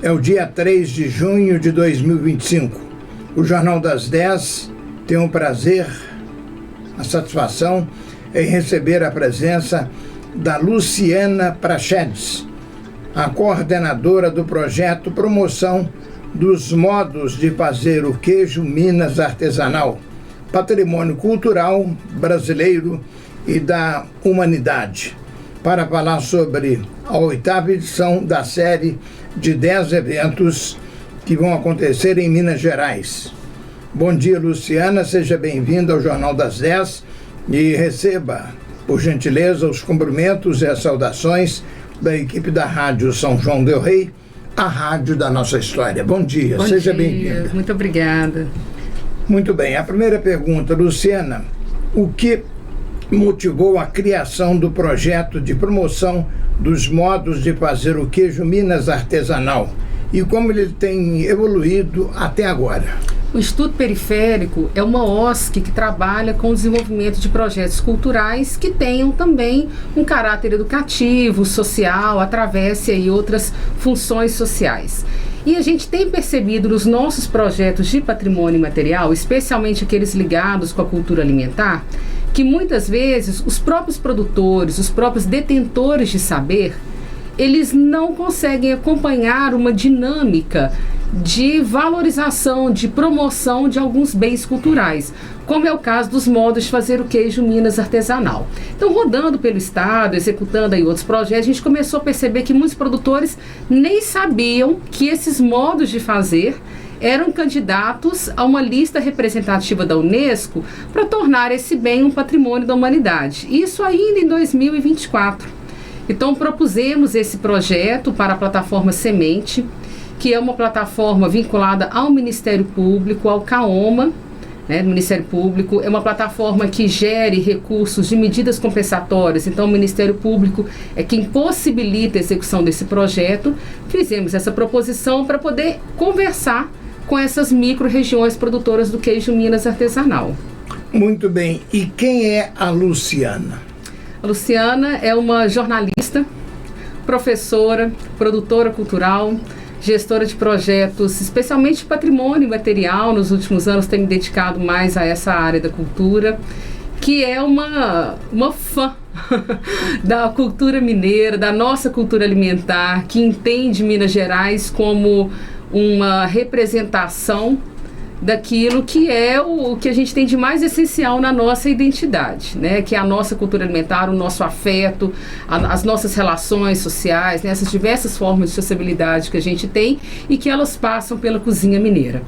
É o dia 3 de junho de 2025. O Jornal das 10 tem o prazer, a satisfação em receber a presença da Luciana Prachedes, a coordenadora do projeto Promoção dos Modos de Fazer o Queijo Minas Artesanal, patrimônio cultural brasileiro e da humanidade, para falar sobre a 8ª edição da série de 10 eventos que vão acontecer em Minas Gerais. Bom dia, Luciana, seja bem-vinda ao Jornal das 10 e receba, por gentileza, os cumprimentos e as saudações da equipe da Rádio São João del Rei, a rádio da nossa história. Bom dia, seja bem-vinda. Muito obrigada. Muito bem, a primeira pergunta, Luciana, o que motivou a criação do projeto de promoção dos modos de fazer o queijo Minas artesanal e como ele tem evoluído até agora? O Instituto Periférico é uma OSC que trabalha com o desenvolvimento de projetos culturais que tenham também um caráter educativo, social, atravesse aí outras funções sociais. E a gente tem percebido nos nossos projetos de patrimônio imaterial, especialmente aqueles ligados com a cultura alimentar, que muitas vezes os próprios produtores, os próprios detentores de saber, eles não conseguem acompanhar uma dinâmica de valorização, de promoção de alguns bens culturais, como é o caso dos modos de fazer o queijo Minas artesanal. Então, rodando pelo estado, executando aí outros projetos, a gente começou a perceber que muitos produtores nem sabiam que esses modos de fazer eram candidatos a uma lista representativa da Unesco para tornar esse bem um patrimônio da humanidade. Isso ainda em 2024. Então, propusemos esse projeto para a plataforma Semente, que é uma plataforma vinculada ao Ministério Público, ao CAOMA, do Ministério Público. É uma plataforma que gere recursos de medidas compensatórias. Então, o Ministério Público é quem possibilita a execução desse projeto. Fizemos essa proposição para poder conversar com essas micro-regiões produtoras do queijo Minas artesanal. Muito bem. E quem é a Luciana? A Luciana é uma jornalista, professora, produtora cultural, gestora de projetos, especialmente de patrimônio imaterial. Nos últimos anos tem me dedicado mais a essa área da cultura, que é uma fã da cultura mineira, da nossa cultura alimentar, que entende Minas Gerais como uma representação daquilo que é o que a gente tem de mais essencial na nossa identidade, que é a nossa cultura alimentar, o nosso afeto, as nossas relações sociais, essas diversas formas de sociabilidade que a gente tem e que elas passam pela cozinha mineira.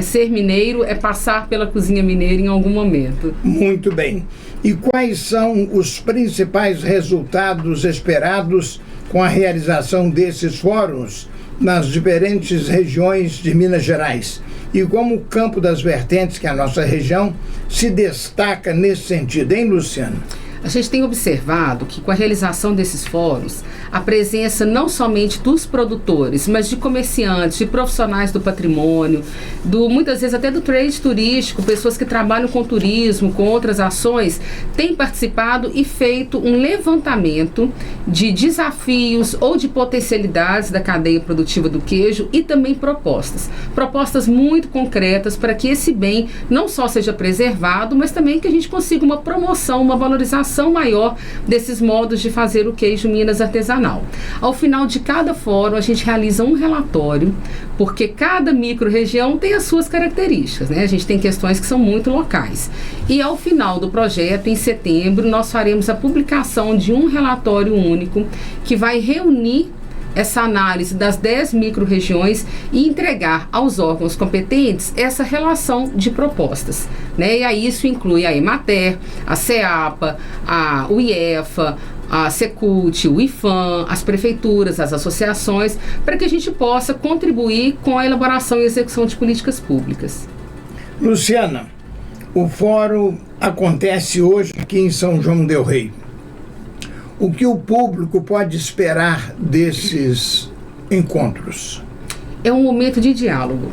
Ser mineiro é passar pela cozinha mineira em algum momento. Muito bem. E quais são os principais resultados esperados com a realização desses fóruns nas diferentes regiões de Minas Gerais? E como o Campo das Vertentes, que é a nossa região, se destaca nesse sentido, hein, Luciana? A gente tem observado que com a realização desses fóruns, a presença não somente dos produtores, mas de comerciantes, de profissionais do patrimônio, muitas vezes até do trade turístico, pessoas que trabalham com turismo, com outras ações, têm participado e feito um levantamento de desafios ou de potencialidades da cadeia produtiva do queijo e também propostas muito concretas para que esse bem não só seja preservado, mas também que a gente consiga uma promoção, uma valorização maior desses modos de fazer o queijo Minas artesanal. Ao final de cada fórum, a gente realiza um relatório, porque cada micro-região tem as suas características, A gente tem questões que são muito locais. E ao final do projeto, em setembro, nós faremos a publicação de um relatório único que vai reunir essa análise das 10 micro-regiões e entregar aos órgãos competentes essa relação de propostas. E aí isso inclui a Emater, a CEAPA, o IEFA, a Secult, o IFAM, as prefeituras, as associações, para que a gente possa contribuir com a elaboração e execução de políticas públicas. Luciana, o fórum acontece hoje aqui em São João del Rei. O que o público pode esperar desses encontros? É um momento de diálogo,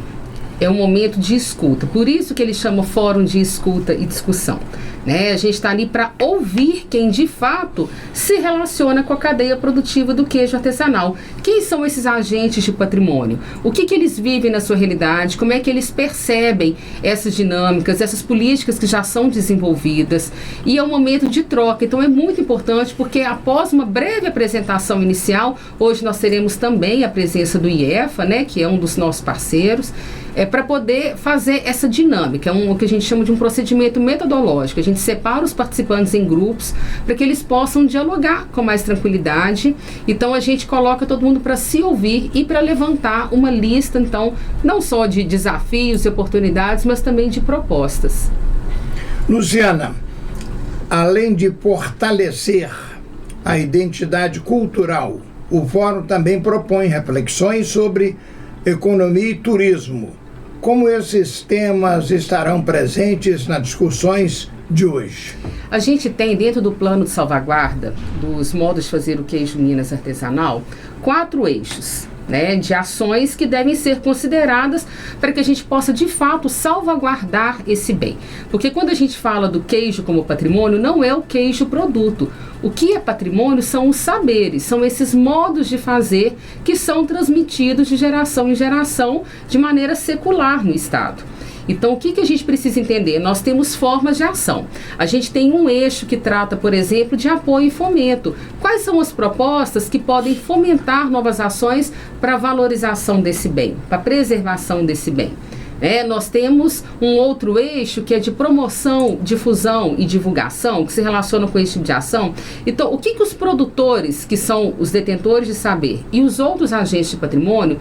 é um momento de escuta. Por isso que ele chama Fórum de Escuta e Discussão. A gente está ali para ouvir quem de fato se relaciona com a cadeia produtiva do queijo artesanal, que quem são esses agentes de patrimônio? O que eles vivem na sua realidade? Como é que eles percebem essas dinâmicas, essas políticas que já são desenvolvidas? E é um momento de troca. Então é muito importante, porque após uma breve apresentação inicial, hoje nós teremos também a presença do IEFA, né, que é um dos nossos parceiros, para poder fazer essa dinâmica, o que a gente chama de um procedimento metodológico. A gente separa os participantes em grupos para que eles possam dialogar com mais tranquilidade. Então a gente coloca todo mundo para se ouvir e para levantar uma lista, então, não só de desafios e oportunidades, mas também de propostas. Luciana, além de fortalecer a identidade cultural, o Fórum também propõe reflexões sobre economia e turismo. Como esses temas estarão presentes nas discussões de hoje? A gente tem, dentro do plano de salvaguarda dos modos de fazer o queijo Minas artesanal, 4 eixos, né, de ações que devem ser consideradas para que a gente possa, de fato, salvaguardar esse bem. Porque quando a gente fala do queijo como patrimônio, não é o queijo produto. O que é patrimônio são os saberes, são esses modos de fazer que são transmitidos de geração em geração de maneira secular no Estado. Então, o que a gente precisa entender? Nós temos formas de ação. A gente tem um eixo que trata, por exemplo, de apoio e fomento. Quais são as propostas que podem fomentar novas ações para a valorização desse bem, para a preservação desse bem? Nós temos um outro eixo que é de promoção, difusão e divulgação, que se relaciona com esse tipo de ação. Então, o que os produtores, que são os detentores de saber, e os outros agentes de patrimônio,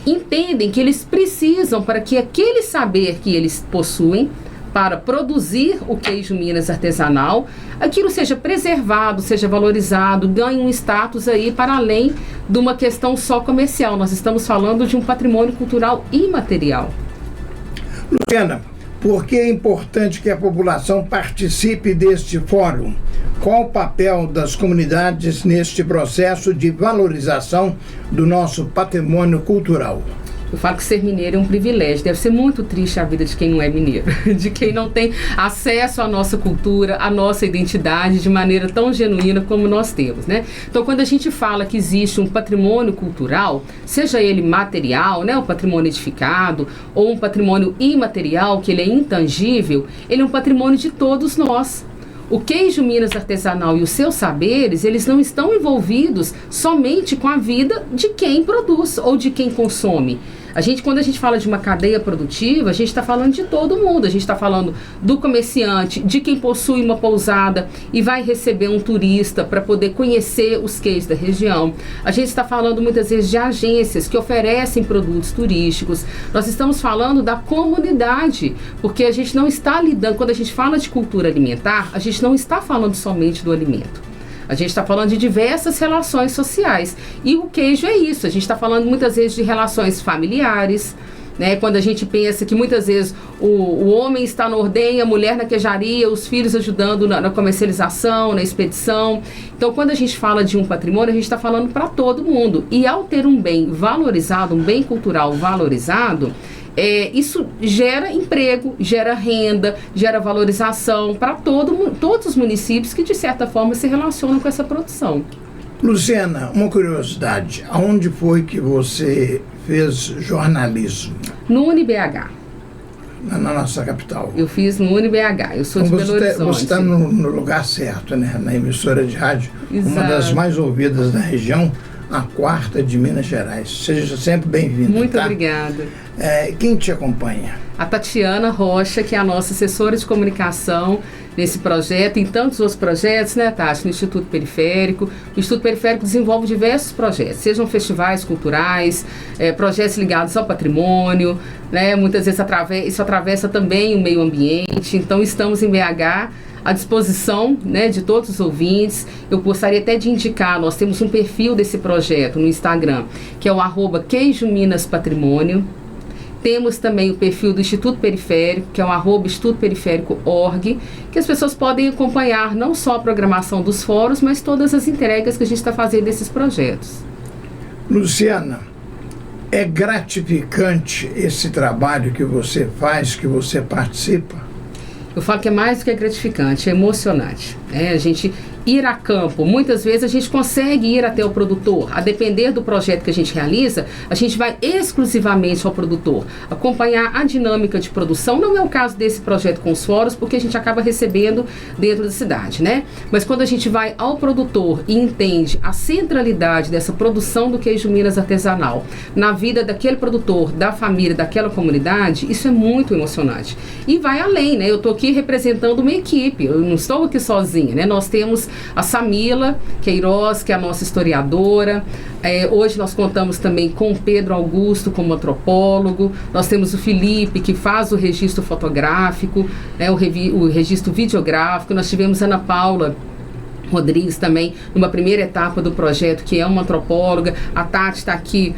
entendem que eles precisam para que aquele saber que eles possuem para produzir o queijo Minas artesanal, aquilo seja preservado, seja valorizado, ganhe um status aí para além de uma questão só comercial. Nós estamos falando de um patrimônio cultural imaterial. Luciana, por que é importante que a população participe deste fórum? Qual o papel das comunidades neste processo de valorização do nosso patrimônio cultural? Eu falo que ser mineiro é um privilégio. Deve ser muito triste a vida de quem não é mineiro, de quem não tem acesso à nossa cultura, à nossa identidade de maneira tão genuína como nós temos, né? Então, quando a gente fala que existe um patrimônio cultural, seja ele material, né, o patrimônio edificado, ou um patrimônio imaterial, que ele é intangível, ele é um patrimônio de todos nós. O queijo Minas artesanal e os seus saberes, eles não estão envolvidos somente com a vida de quem produz ou de quem consome. Quando a gente fala de uma cadeia produtiva, a gente está falando de todo mundo. A gente está falando do comerciante, de quem possui uma pousada e vai receber um turista para poder conhecer os queijos da região. A gente está falando muitas vezes de agências que oferecem produtos turísticos. Nós estamos falando da comunidade, porque a gente não está lidando, quando a gente fala de cultura alimentar, a gente não está falando somente do alimento. A gente está falando de diversas relações sociais. E o queijo é isso. A gente está falando muitas vezes de relações familiares, né? Quando a gente pensa que muitas vezes o homem está na ordenha, a mulher na queijaria, os filhos ajudando na comercialização, na expedição. Então, quando a gente fala de um patrimônio, a gente está falando para todo mundo. E ao ter um bem valorizado, um bem cultural valorizado, isso gera emprego, gera renda, gera valorização para todos os municípios que, de certa forma, se relacionam com essa produção. Luciana, uma curiosidade. Aonde foi que você fez jornalismo? No UniBH. Na nossa capital. Eu fiz no UniBH. Eu sou de Belo Horizonte. Você está no lugar certo, né? Na emissora de rádio. Exato. Uma das mais ouvidas da região, a 4ª de Minas Gerais. Seja sempre bem-vindo. Muito obrigada. Quem te acompanha? A Tatiana Rocha, que é a nossa assessora de comunicação nesse projeto, em tantos outros projetos, né, Tati? No Instituto Periférico. O Instituto Periférico desenvolve diversos projetos, sejam festivais culturais, projetos ligados ao patrimônio, né? Muitas vezes isso atravessa também o meio ambiente. Então, estamos em BH à disposição, né, de todos os ouvintes. Eu gostaria até de indicar, nós temos um perfil desse projeto no Instagram, que é o @queijominaspatrimônio. Temos também o perfil do Instituto Periférico, que é o @institutoperiférico.org, que as pessoas podem acompanhar não só a programação dos fóruns, mas todas as entregas que a gente está fazendo desses projetos. Luciana, é gratificante esse trabalho que você faz, que você participa? Eu falo que é mais do que gratificante, é emocionante. A gente ir a campo, muitas vezes a gente consegue ir até o produtor. A depender do projeto que a gente realiza, a gente vai exclusivamente ao produtor, acompanhar a dinâmica de produção. Não é o caso desse projeto com os fóruns, porque a gente acaba recebendo dentro da cidade, né? Mas quando a gente vai ao produtor e entende a centralidade dessa produção do queijo Minas artesanal na vida daquele produtor, da família, daquela comunidade, isso é muito emocionante. E vai além, né? Eu estou aqui representando uma equipe, eu não estou aqui sozinha, né? Nós temos a Samila Queiroz, que é a nossa historiadora. Hoje nós contamos também com o Pedro Augusto como antropólogo. Nós temos o Felipe, que faz o registro fotográfico, né? o registro videográfico. Nós tivemos a Ana Paula Rodrigues também, numa primeira etapa do projeto, que é uma antropóloga. A Tati está aqui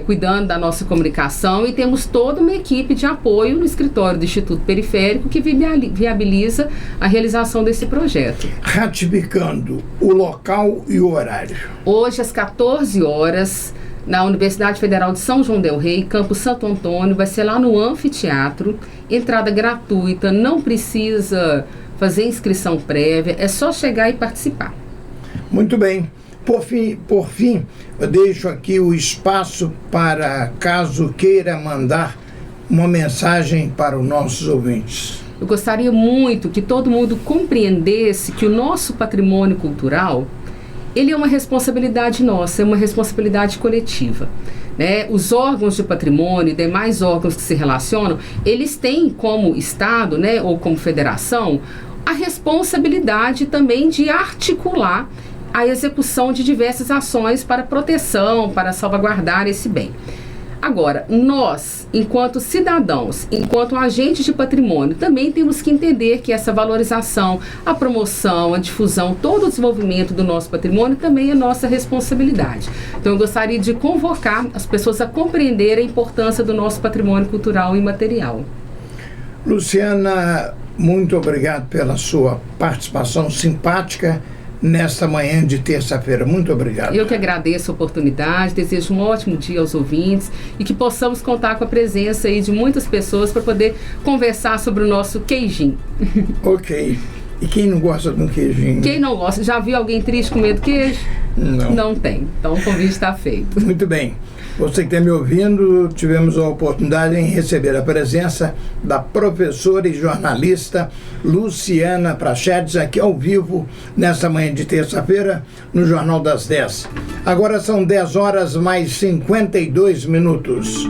cuidando da nossa comunicação, e temos toda uma equipe de apoio no escritório do Instituto Periférico que viabiliza a realização desse projeto. Ratificando o local e o horário. Hoje, às 14 horas, na Universidade Federal de São João del Rei, Campus Santo Antônio, vai ser lá no anfiteatro, entrada gratuita, não precisa fazer inscrição prévia, é só chegar e participar. Muito bem. Por fim, eu deixo aqui o espaço para caso queira mandar uma mensagem para os nossos ouvintes. Eu gostaria muito que todo mundo compreendesse que o nosso patrimônio cultural, ele é uma responsabilidade nossa, é uma responsabilidade coletiva. Né? Os órgãos de patrimônio e demais órgãos que se relacionam, eles têm como Estado, né, ou como federação, a responsabilidade também de articular a execução de diversas ações para proteção, para salvaguardar esse bem. Agora, nós, enquanto cidadãos, enquanto agentes de patrimônio, também temos que entender que essa valorização, a promoção, a difusão, todo o desenvolvimento do nosso patrimônio também é nossa responsabilidade. Então, eu gostaria de convocar as pessoas a compreender a importância do nosso patrimônio cultural e material. Luciana, muito obrigado pela sua participação simpática nesta manhã de terça-feira. Muito obrigado. Eu que agradeço a oportunidade, desejo um ótimo dia aos ouvintes e que possamos contar com a presença aí de muitas pessoas para poder conversar sobre o nosso queijinho. Ok. E quem não gosta de um queijinho? Quem não gosta? Já viu alguém triste com medo do queijo? Não. Não tem. Então o convite está feito. Muito bem. Você que está me ouvindo, tivemos a oportunidade em receber a presença da professora e jornalista Luciana Prachedes, aqui ao vivo, nessa manhã de terça-feira, no Jornal das 10. Agora são 10 horas mais 52 minutos.